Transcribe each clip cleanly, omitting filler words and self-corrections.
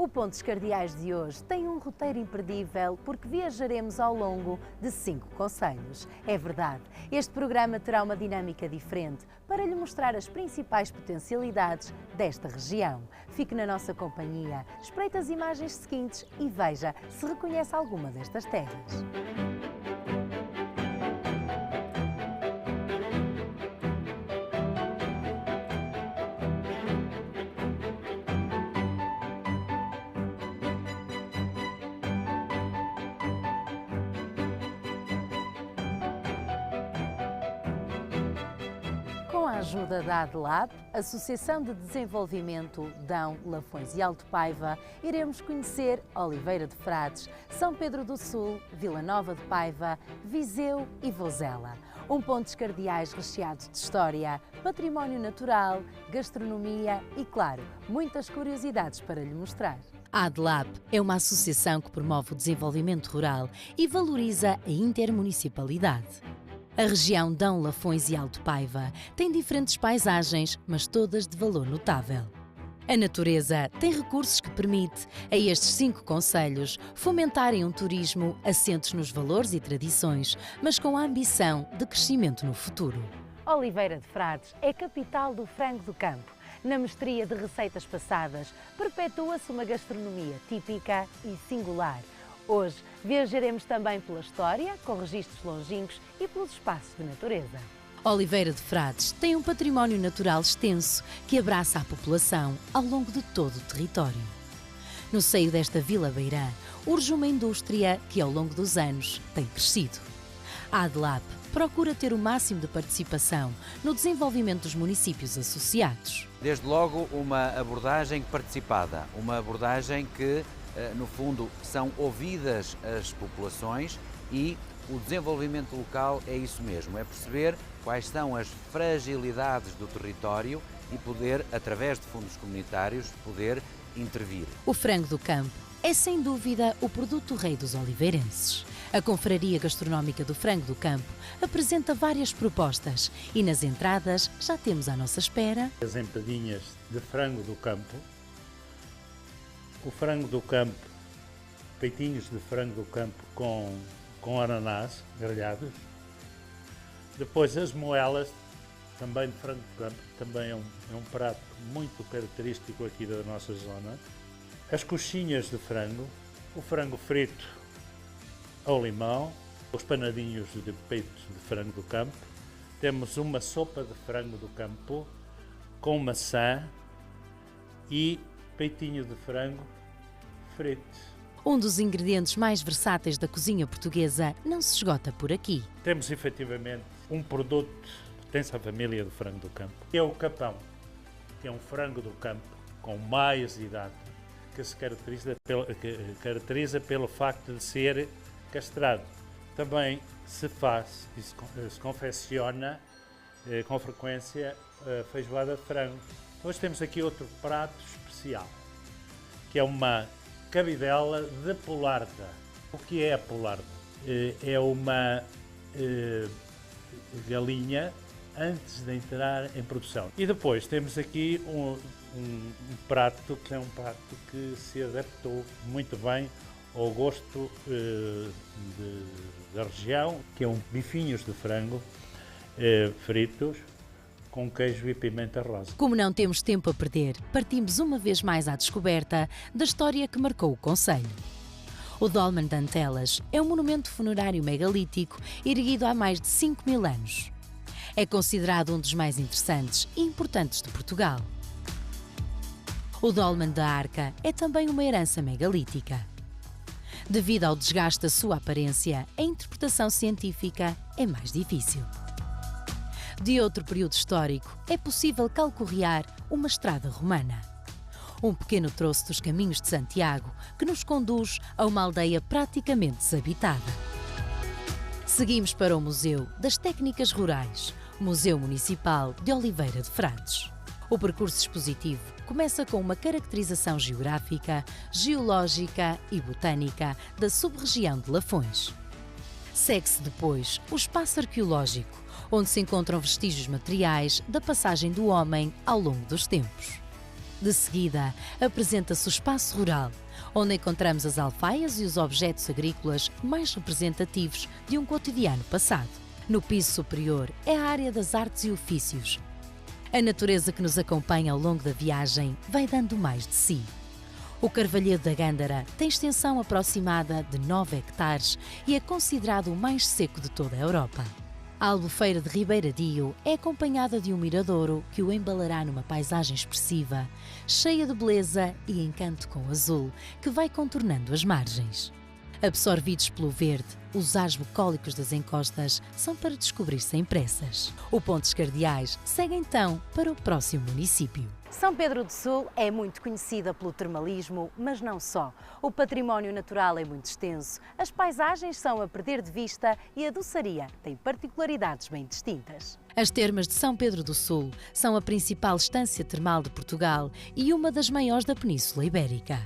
O Pontos Cardeais de hoje tem um roteiro imperdível porque viajaremos ao longo de 5 concelhos. É verdade, este programa terá uma dinâmica diferente para lhe mostrar as principais potencialidades desta região. Fique na nossa companhia, espreite as imagens seguintes e veja se reconhece alguma destas terras. Com a ajuda da ADLAB, Associação de Desenvolvimento Dão, Lafões e Alto Paiva, iremos conhecer Oliveira de Frades, São Pedro do Sul, Vila Nova de Paiva, Viseu e Vozela. Um Pontos Cardeais recheado de história, património natural, gastronomia e, claro, muitas curiosidades para lhe mostrar. A ADLAB é uma associação que promove o desenvolvimento rural e valoriza a intermunicipalidade. A região Dão, Lafões e Alto Paiva tem diferentes paisagens, mas todas de valor notável. A natureza tem recursos que permite a estes 5 concelhos fomentarem um turismo assentes nos valores e tradições, mas com a ambição de crescimento no futuro. Oliveira de Frades é capital do frango do campo. Na mestria de receitas passadas, perpetua-se uma gastronomia típica e singular. Hoje viajaremos também pela história, com registros longínquos e pelos espaços de natureza. Oliveira de Frades tem um património natural extenso que abraça a população ao longo de todo o território. No seio desta vila beirã, urge uma indústria que ao longo dos anos tem crescido. A ADLAB procura ter o máximo de participação no desenvolvimento dos municípios associados. Desde logo uma abordagem participada, uma abordagem que no fundo, são ouvidas as populações e o desenvolvimento local é isso mesmo, é perceber quais são as fragilidades do território e poder, através de fundos comunitários, poder intervir. O frango do campo é sem dúvida o produto rei dos oliveirenses. A Confraria Gastronómica do Frango do Campo apresenta várias propostas e nas entradas já temos à nossa espera as empadinhas de frango do campo, o frango do campo, peitinhos de frango do campo com ananás grelhados. Depois as moelas, também de frango do campo, também é um prato muito característico aqui da nossa zona. As coxinhas de frango, o frango frito ao limão, os panadinhos de peito de frango do campo. Temos uma sopa de frango do campo com maçã e peitinho de frango frito. Um dos ingredientes mais versáteis da cozinha portuguesa não se esgota por aqui. Temos efetivamente um produto que pertence à família do frango do campo. É o capão, que é um frango do campo com mais idade, que se caracteriza pelo facto de ser castrado. Também se faz e se confecciona com frequência feijoada de frango. Hoje temos aqui outro prato especial, que é uma cabidela de polarda. O que é a polarda? É uma galinha antes de entrar em produção. E depois temos aqui um prato que é um prato que se adaptou muito bem ao gosto da região, que é um bifinhos de frango fritos com queijo e pimenta rosa. Como não temos tempo a perder, partimos uma vez mais à descoberta da história que marcou o concelho. O Dolmen de Antelas é um monumento funerário megalítico erguido há mais de 5.000 anos. É considerado um dos mais interessantes e importantes de Portugal. O Dolmen da Arca é também uma herança megalítica. Devido ao desgaste da sua aparência, a interpretação científica é mais difícil. De outro período histórico, é possível calcorrear uma estrada romana. Um pequeno troço dos caminhos de Santiago que nos conduz a uma aldeia praticamente desabitada. Seguimos para o Museu das Técnicas Rurais, Museu Municipal de Oliveira de Frades. O percurso expositivo começa com uma caracterização geográfica, geológica e botânica da sub-região de Lafões. Segue-se depois o espaço arqueológico, onde se encontram vestígios materiais da passagem do homem ao longo dos tempos. De seguida, apresenta-se o espaço rural, onde encontramos as alfaias e os objetos agrícolas mais representativos de um cotidiano passado. No piso superior é a área das artes e ofícios. A natureza que nos acompanha ao longo da viagem vai dando mais de si. O Carvalhedo da Gândara tem extensão aproximada de 9 hectares e é considerado o mais seco de toda a Europa. A Albufeira de Ribeiradio é acompanhada de um miradouro que o embalará numa paisagem expressiva, cheia de beleza e encanto com azul, que vai contornando as margens. Absorvidos pelo verde, os ares bucólicos das encostas são para descobrir sem pressas. O Pontes Cardeais segue então para o próximo município. São Pedro do Sul é muito conhecida pelo termalismo, mas não só. O património natural é muito extenso, as paisagens são a perder de vista e a doçaria tem particularidades bem distintas. As termas de São Pedro do Sul são a principal estância termal de Portugal e uma das maiores da Península Ibérica.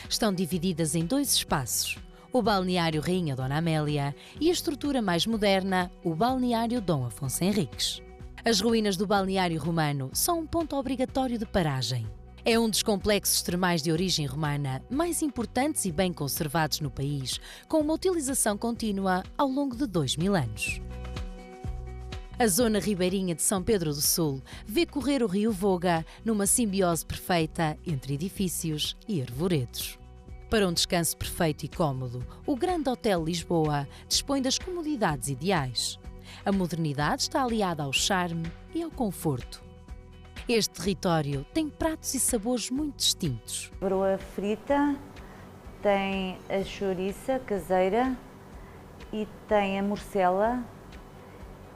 Estão divididas em 2 espaços, o balneário Rainha Dona Amélia e a estrutura mais moderna, o balneário Dom Afonso Henriques. As ruínas do balneário romano são um ponto obrigatório de paragem. É um dos complexos termais de origem romana mais importantes e bem conservados no país, com uma utilização contínua ao longo de 2000 anos. A zona ribeirinha de São Pedro do Sul vê correr o rio Voga numa simbiose perfeita entre edifícios e arvoredos. Para um descanso perfeito e cómodo, o Grande Hotel Lisboa dispõe das comodidades ideais. A modernidade está aliada ao charme e ao conforto. Este território tem pratos e sabores muito distintos. Broa frita, tem a chouriça caseira e tem a morcela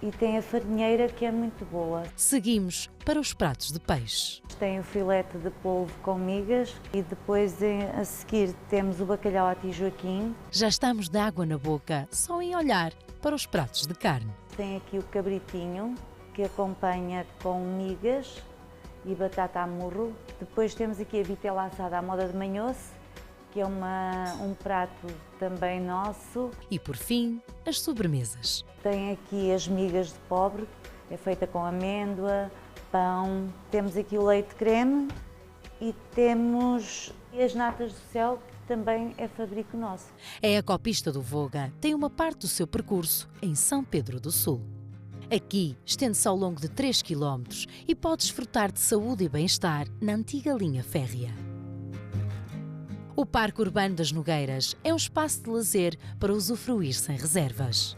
e tem a farinheira, que é muito boa. Seguimos para os pratos de peixe. Tem o filete de polvo com migas e depois a seguir temos o bacalhau à tijoaquim. Já estamos de água na boca só em olhar para os pratos de carne. Tem aqui o cabritinho, que acompanha com migas e batata a murro. Depois temos aqui a vitela assada à moda de manhoce, que é um prato também nosso. E por fim, as sobremesas. Tem aqui as migas de pobre, é feita com amêndoa, pão. Temos aqui o leite creme e temos as natas do céu, que também é fabrico nosso. A Ecopista do Voga tem uma parte do seu percurso em São Pedro do Sul. Aqui estende-se ao longo de 3 km e pode desfrutar de saúde e bem-estar na antiga linha férrea. O Parque Urbano das Nogueiras é um espaço de lazer para usufruir sem reservas.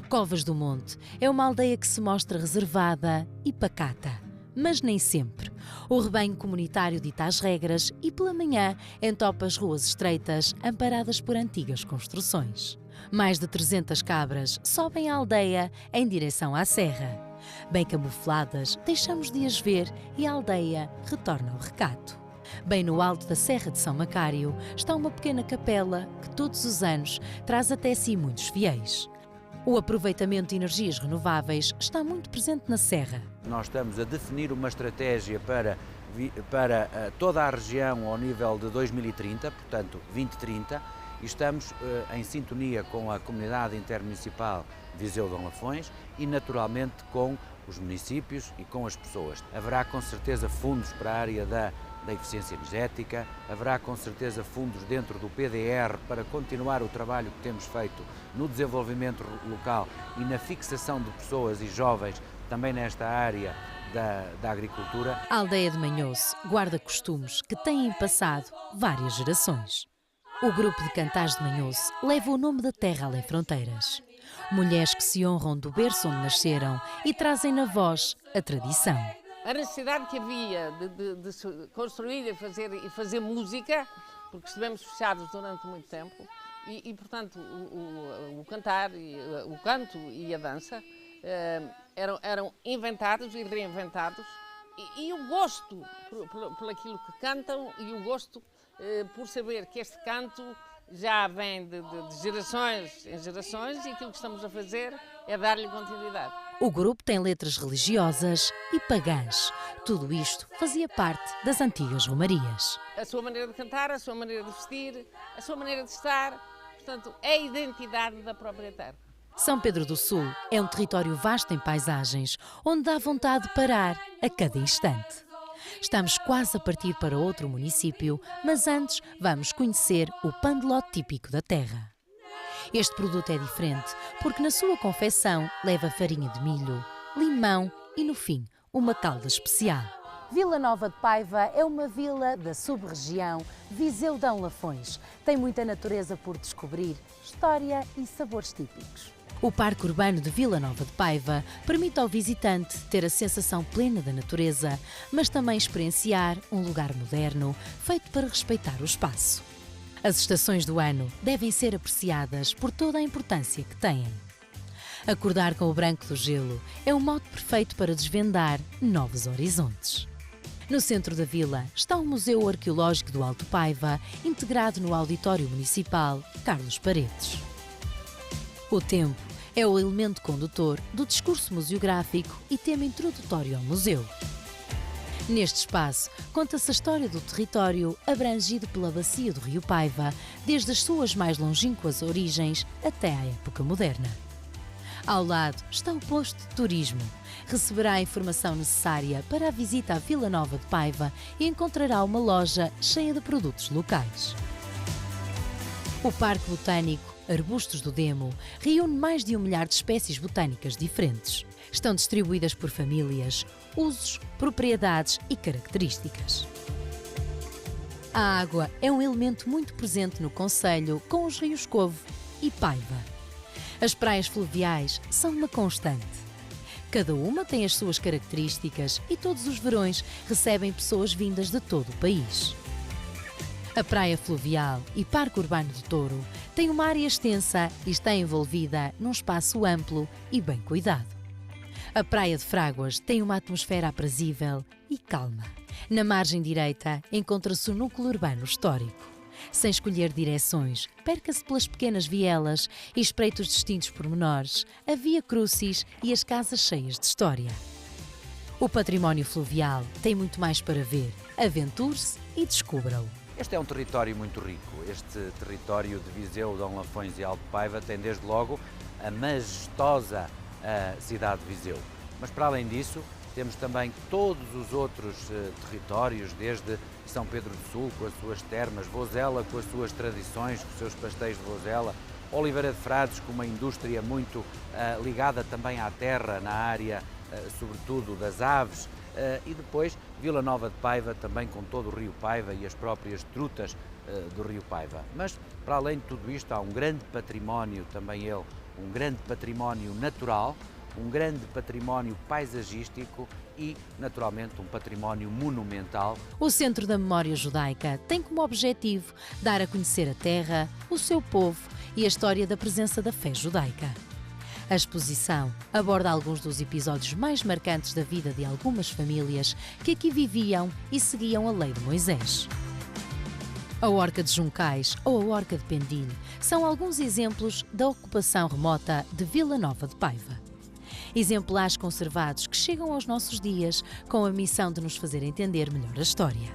Covas do Monte é uma aldeia que se mostra reservada e pacata, mas nem sempre. O rebanho comunitário dita as regras e pela manhã entopa as ruas estreitas amparadas por antigas construções. Mais de 300 cabras sobem a aldeia em direção à serra. Bem camufladas, deixamos de as ver e a aldeia retorna ao recato. Bem no alto da Serra de São Macário está uma pequena capela que todos os anos traz até si muitos fiéis. O aproveitamento de energias renováveis está muito presente na Serra. Nós estamos a definir uma estratégia para toda a região ao nível de 2030, portanto 2030, e estamos em sintonia com a Comunidade Intermunicipal Viseu Dom Lafões e naturalmente com os municípios e com as pessoas. Haverá com certeza fundos para a área da eficiência energética, haverá com certeza fundos dentro do PDR para continuar o trabalho que temos feito no desenvolvimento local e na fixação de pessoas e jovens também nesta área da agricultura. A aldeia de Manhoce guarda costumes que têm passado várias gerações. O grupo de cantares de Manhoce leva o nome da terra além fronteiras. Mulheres que se honram do berço onde nasceram e trazem na voz a tradição. A necessidade que havia de se construir e fazer música, porque estivemos fechados durante muito tempo, e portanto o cantar, o canto e a dança eram inventados e reinventados, e o gosto por aquilo que cantam e o gosto por saber que este canto já vem de gerações em gerações e aquilo que estamos a fazer é dar-lhe continuidade. O grupo tem letras religiosas e pagãs. Tudo isto fazia parte das antigas romarias. A sua maneira de cantar, a sua maneira de vestir, a sua maneira de estar, portanto, é a identidade da própria terra. São Pedro do Sul é um território vasto em paisagens, onde dá vontade de parar a cada instante. Estamos quase a partir para outro município, mas antes vamos conhecer o pão de ló típico da terra. Este produto é diferente porque na sua confecção leva farinha de milho, limão e, no fim, uma calda especial. Vila Nova de Paiva é uma vila da sub-região Viseu-Dão Lafões. Tem muita natureza por descobrir, história e sabores típicos. O Parque Urbano de Vila Nova de Paiva permite ao visitante ter a sensação plena da natureza, mas também experienciar um lugar moderno, feito para respeitar o espaço. As estações do ano devem ser apreciadas por toda a importância que têm. Acordar com o branco do gelo é um modo perfeito para desvendar novos horizontes. No centro da vila está o Museu Arqueológico do Alto Paiva, integrado no Auditório Municipal Carlos Paredes. O tempo é o elemento condutor do discurso museográfico e tema introdutório ao museu. Neste espaço, conta-se a história do território abrangido pela bacia do Rio Paiva, desde as suas mais longínquas origens até à época moderna. Ao lado está o posto de turismo. Receberá a informação necessária para a visita à Vila Nova de Paiva e encontrará uma loja cheia de produtos locais. O Parque Botânico Arbustos do Demo reúne mais de 1 milhar de espécies botânicas diferentes. Estão distribuídas por famílias, usos, propriedades e características. A água é um elemento muito presente no concelho, com os rios Covo e Paiva. As praias fluviais são uma constante. Cada uma tem as suas características e todos os verões recebem pessoas vindas de todo o país. A Praia Fluvial e Parque Urbano do Touro tem uma área extensa e está envolvida num espaço amplo e bem cuidado. A Praia de Fráguas tem uma atmosfera aprazível e calma. Na margem direita encontra-se o núcleo urbano histórico. Sem escolher direções, perca-se pelas pequenas vielas e espreita os distintos pormenores, a Via Crucis e as casas cheias de história. O património fluvial tem muito mais para ver. Aventure-se e descubra-o. Este é um território muito rico. Este território de Viseu, Dão Lafões e Alto Paiva tem desde logo a majestosa cidade de Viseu. Mas para além disso, temos também todos os outros territórios, desde São Pedro do Sul com as suas termas, Vozela com as suas tradições, com os seus pastéis de Vozela, Oliveira de Frades com uma indústria muito ligada também à terra, na área sobretudo das aves, e depois Vila Nova de Paiva também com todo o Rio Paiva e as próprias trutas do Rio Paiva. Mas para além de tudo isto há um grande património, também ele, um grande património natural, um grande património paisagístico e, naturalmente, um património monumental. O Centro da Memória Judaica tem como objetivo dar a conhecer a terra, o seu povo e a história da presença da fé judaica. A exposição aborda alguns dos episódios mais marcantes da vida de algumas famílias que aqui viviam e seguiam a lei de Moisés. A Horca de Juncais ou a Horca de Pendilho são alguns exemplos da ocupação remota de Vila Nova de Paiva. Exemplares conservados que chegam aos nossos dias com a missão de nos fazer entender melhor a história.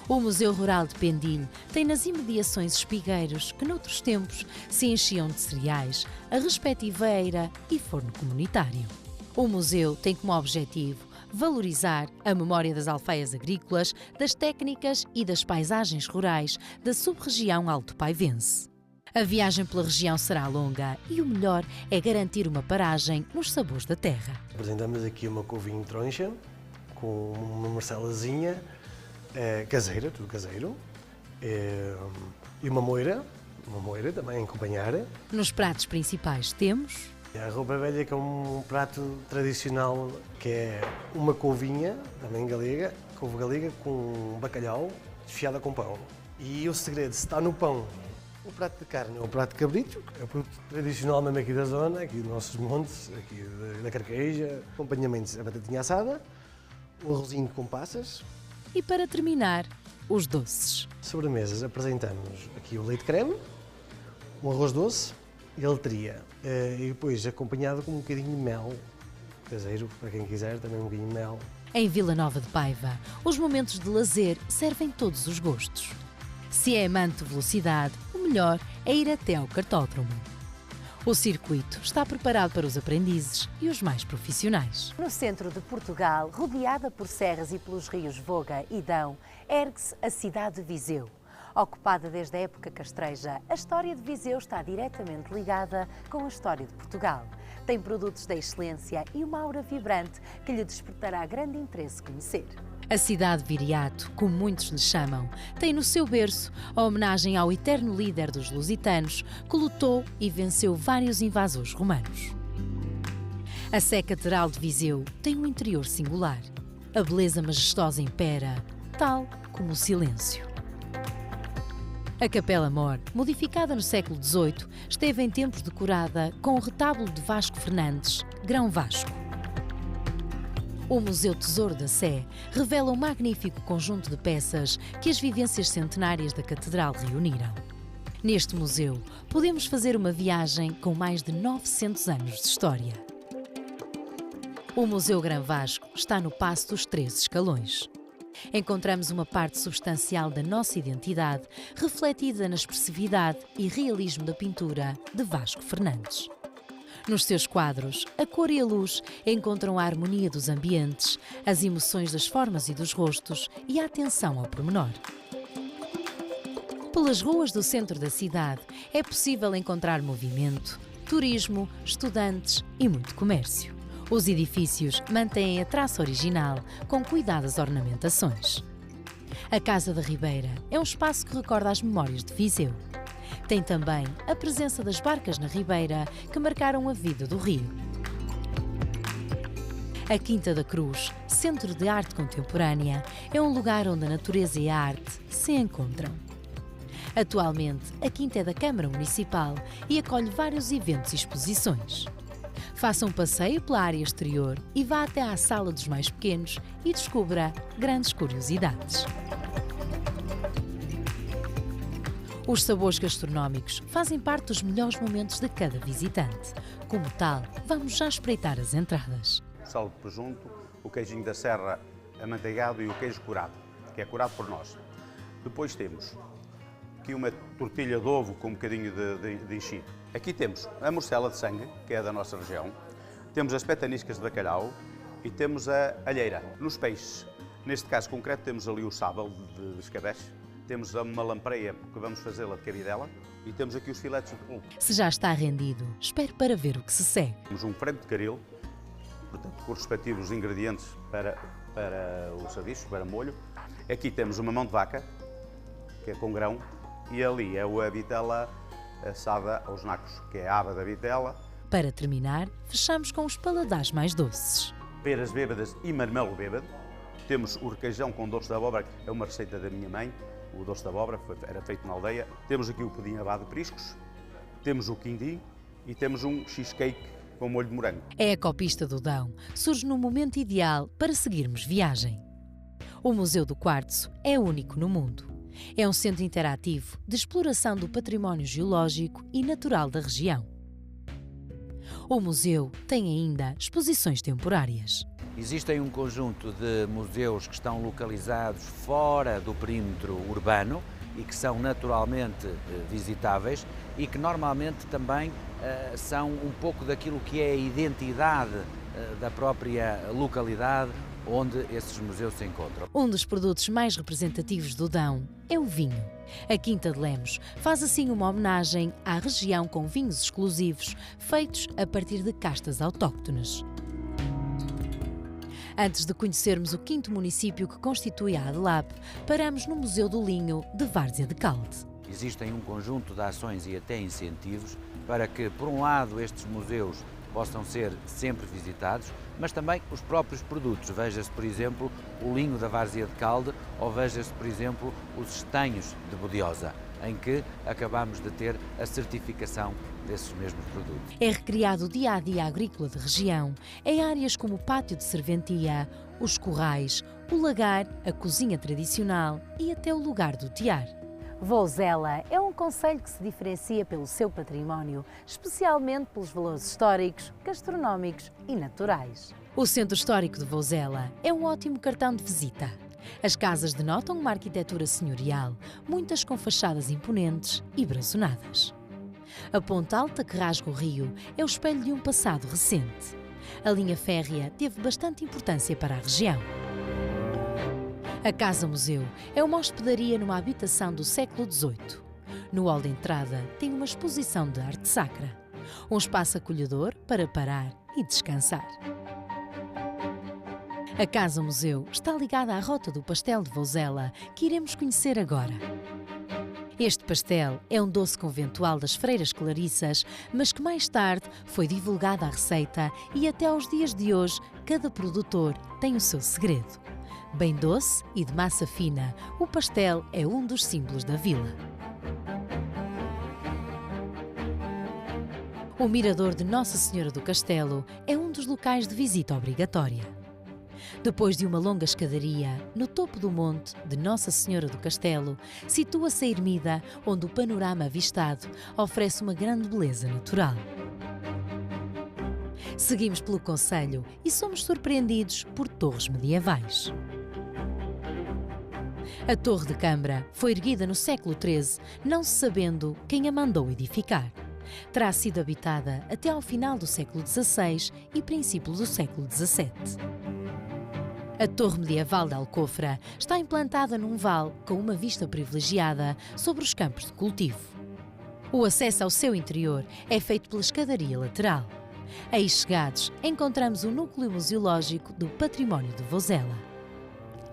O Museu Rural de Pendilho tem nas imediações espigueiros que noutros tempos se enchiam de cereais, a respectiva eira e forno comunitário. O museu tem como objetivo valorizar a memória das alfaias agrícolas, das técnicas e das paisagens rurais da sub-região alto-paivense. A viagem pela região será longa e o melhor é garantir uma paragem nos sabores da terra. Apresentamos aqui uma couvinho troncha com uma marcelazinha caseira, tudo caseiro, e uma moira também a acompanhar. Nos pratos principais temos A roupa velha, que é um prato tradicional, que é uma couvinha, também galega, couve galega, com bacalhau, desfiada com pão. E o segredo está no pão. O prato de carne é o prato de cabrito, é o produto tradicional mesmo aqui da zona, aqui dos nossos montes, aqui da Carqueja. Acompanhamentos, a batatinha assada, o arrozinho com passas. E para terminar, os doces. Sobremesas, apresentamos aqui o leite creme, um arroz doce e a letria. E depois acompanhado com um bocadinho de mel caseiro, para quem quiser, também um bocadinho de mel. Em Vila Nova de Paiva, os momentos de lazer servem todos os gostos. Se é amante de velocidade, o melhor é ir até ao cartódromo. O circuito está preparado para os aprendizes e os mais profissionais. No centro de Portugal, rodeada por serras e pelos rios Voga e Dão, ergue-se a cidade de Viseu. Ocupada desde a época castreja, a história de Viseu está diretamente ligada com a história de Portugal. Tem produtos da excelência e uma aura vibrante que lhe despertará grande interesse conhecer. A cidade de Viriato, como muitos lhe chamam, tem no seu berço a homenagem ao eterno líder dos lusitanos que lutou e venceu vários invasores romanos. A Sé Catedral de Viseu tem um interior singular. A beleza majestosa impera, tal como o silêncio. A Capela Mor, modificada no século XVIII, esteve em tempos decorada com o retábulo de Vasco Fernandes, Grão Vasco. O Museu Tesouro da Sé revela um magnífico conjunto de peças que as vivências centenárias da Catedral reuniram. Neste museu, podemos fazer uma viagem com mais de 900 anos de história. O Museu Grão Vasco está no Paço dos 13 Escalões. Encontramos uma parte substancial da nossa identidade refletida na expressividade e realismo da pintura de Vasco Fernandes. Nos seus quadros, a cor e a luz encontram a harmonia dos ambientes, as emoções das formas e dos rostos e a atenção ao pormenor. Pelas ruas do centro da cidade é possível encontrar movimento, turismo, estudantes e muito comércio. Os edifícios mantêm a traça original, com cuidadas ornamentações. A Casa da Ribeira é um espaço que recorda as memórias de Viseu. Tem também a presença das barcas na Ribeira que marcaram a vida do rio. A Quinta da Cruz, Centro de Arte Contemporânea, é um lugar onde a natureza e a arte se encontram. Atualmente, a Quinta é da Câmara Municipal e acolhe vários eventos e exposições. Faça um passeio pela área exterior e vá até à Sala dos Mais Pequenos e descubra grandes curiosidades. Os sabores gastronómicos fazem parte dos melhores momentos de cada visitante. Como tal, vamos já espreitar as entradas. O sal de presunto, o queijinho da serra amanteigado e o queijo curado, que é curado por nós. Depois temos aqui uma tortilha de ovo com um bocadinho de enchido. Aqui temos a morcela de sangue, que é da nossa região. Temos as petaniscas de bacalhau e temos a alheira. Nos peixes, neste caso concreto, temos ali o sábalo de escabeche. Temos uma lampreia, que vamos fazê-la de cabidela, e temos aqui os filetes de polvo. Se já está rendido, espere para ver o que se segue. Temos um frango de caril, portanto, com os respectivos ingredientes para o serviço, para molho. Aqui temos uma mão de vaca, que é com grão, e ali é a vitela assada aos nacos, que é a aba da vitela. Para terminar, fechamos com os paladares mais doces. Peras bêbadas e marmelo bêbado. Temos o requeijão com doce de abóbora, é uma receita da minha mãe. O doce de abóbora era feito na aldeia. Temos aqui o pudim abado de priscos, temos o quindim e temos um cheesecake com molho de morango. A Ecopista do Dão surge no momento ideal para seguirmos viagem. O Museu do Quartzo é único no mundo. É um centro interativo de exploração do património geológico e natural da região. O museu tem ainda exposições temporárias. Existem um conjunto de museus que estão localizados fora do perímetro urbano e que são naturalmente visitáveis e que normalmente também são um pouco daquilo que é a identidade da própria localidade onde esses museus se encontram. Um dos produtos mais representativos do Dão é o vinho. A Quinta de Lemos faz assim uma homenagem à região com vinhos exclusivos feitos a partir de castas autóctones. Antes de conhecermos o 5º município que constitui a ADLAP, paramos no Museu do Linho de Várzea de Calde. Existem um conjunto de ações e até incentivos para que, por um lado, estes museus possam ser sempre visitados, mas também os próprios produtos. Veja-se, por exemplo, o linho da Várzea de Calde ou veja-se, por exemplo, os estanhos de Bodiosa, em que acabamos de ter a certificação desses mesmos produtos. É recriado o dia-a-dia agrícola de região, em áreas como o pátio de serventia, os corrais, o lagar, a cozinha tradicional e até o lugar do tear. Vouzela é um concelho que se diferencia pelo seu património, especialmente pelos valores históricos, gastronómicos e naturais. O Centro Histórico de Vouzela é um ótimo cartão de visita. As casas denotam uma arquitetura senhorial, muitas com fachadas imponentes e braçonadas. A ponte alta que rasga o rio é o espelho de um passado recente. A linha férrea teve bastante importância para a região. A Casa-Museu é uma hospedaria numa habitação do século XVIII. No hall de entrada tem uma exposição de arte sacra. Um espaço acolhedor para parar e descansar. A Casa-Museu está ligada à Rota do Pastel de Vouzela, que iremos conhecer agora. Este pastel é um doce conventual das freiras clarissas, mas que mais tarde foi divulgada a receita e até aos dias de hoje cada produtor tem o seu segredo. Bem doce e de massa fina, o pastel é um dos símbolos da vila. O Mirador de Nossa Senhora do Castelo é um dos locais de visita obrigatória. Depois de uma longa escadaria, no topo do monte de Nossa Senhora do Castelo, situa-se a ermida, onde o panorama avistado oferece uma grande beleza natural. Seguimos pelo concelho e somos surpreendidos por torres medievais. A Torre de Câmara foi erguida no século XIII, não se sabendo quem a mandou edificar. Terá sido habitada até ao final do século XVI e princípio do século XVII. A torre medieval da Alcofra está implantada num vale com uma vista privilegiada sobre os campos de cultivo. O acesso ao seu interior é feito pela escadaria lateral. Aí chegados, encontramos o núcleo museológico do Património de Vouzela.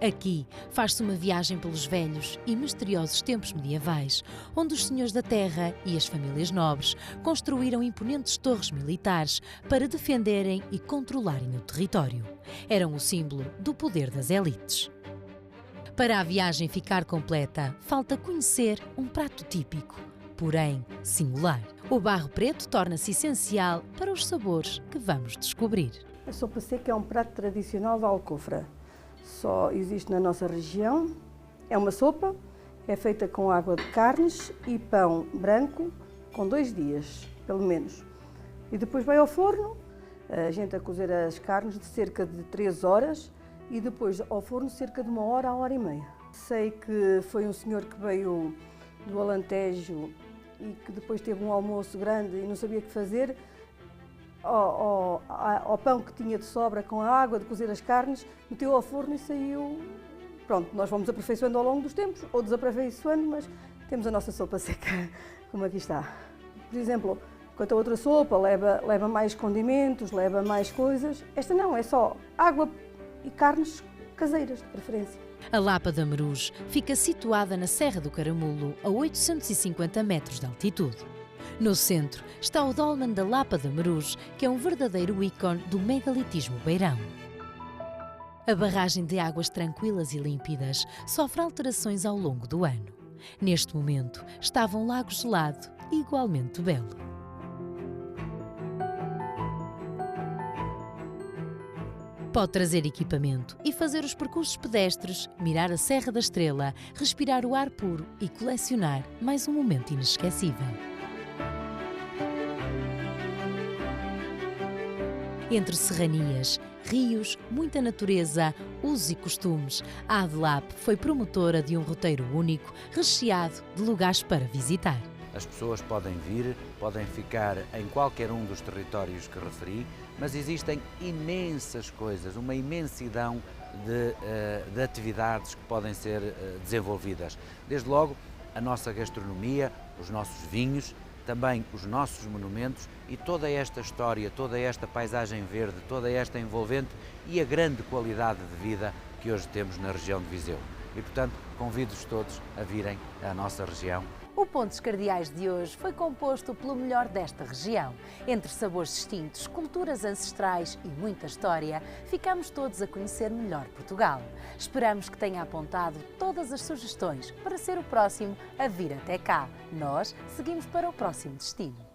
Aqui faz-se uma viagem pelos velhos e misteriosos tempos medievais, onde os senhores da terra e as famílias nobres construíram imponentes torres militares para defenderem e controlarem o território. Eram o símbolo do poder das elites. Para a viagem ficar completa, falta conhecer um prato típico, porém singular. O barro preto torna-se essencial para os sabores que vamos descobrir. A sopa seca é um prato tradicional da Alcofra. Só existe na nossa região. É uma sopa, é feita com água de carnes e pão branco com 2 dias, pelo menos. E depois vai ao forno, a gente a cozer as carnes de cerca de 3 horas e depois ao forno cerca de 1 hora a 1h30. Sei que foi um senhor que veio do Alentejo e que depois teve um almoço grande e não sabia o que fazer. Ao pão que tinha de sobra com a água de cozer as carnes, meteu ao forno e saiu. Pronto, nós vamos aperfeiçoando ao longo dos tempos, ou desaperfeiçoando, mas temos a nossa sopa seca, como aqui está. Por exemplo, quanto a outra sopa, leva mais condimentos, leva mais coisas. Esta não, é só água e carnes caseiras, de preferência. A Lapa da Meruz fica situada na Serra do Caramulo, a 850 metros de altitude. No centro está o Dolmen da Lapa da Meruz, que é um verdadeiro ícone do megalitismo beirão. A barragem de águas tranquilas e límpidas sofre alterações ao longo do ano. Neste momento estava um lago gelado e igualmente belo. Pode trazer equipamento e fazer os percursos pedestres, mirar a Serra da Estrela, respirar o ar puro e colecionar mais um momento inesquecível. Entre serranias, rios, muita natureza, usos e costumes, a ADLAP foi promotora de um roteiro único, recheado de lugares para visitar. As pessoas podem vir, podem ficar em qualquer um dos territórios que referi, mas existem imensas coisas, uma imensidão de atividades que podem ser desenvolvidas. Desde logo, a nossa gastronomia, os nossos vinhos, também os nossos monumentos e toda esta história, toda esta paisagem verde, toda esta envolvente e a grande qualidade de vida que hoje temos na região de Viseu. E, portanto, convido-os todos a virem à nossa região. O Pontos Cardeais de hoje foi composto pelo melhor desta região. Entre sabores distintos, culturas ancestrais e muita história, ficamos todos a conhecer melhor Portugal. Esperamos que tenha apontado todas as sugestões para ser o próximo a vir até cá. Nós seguimos para o próximo destino.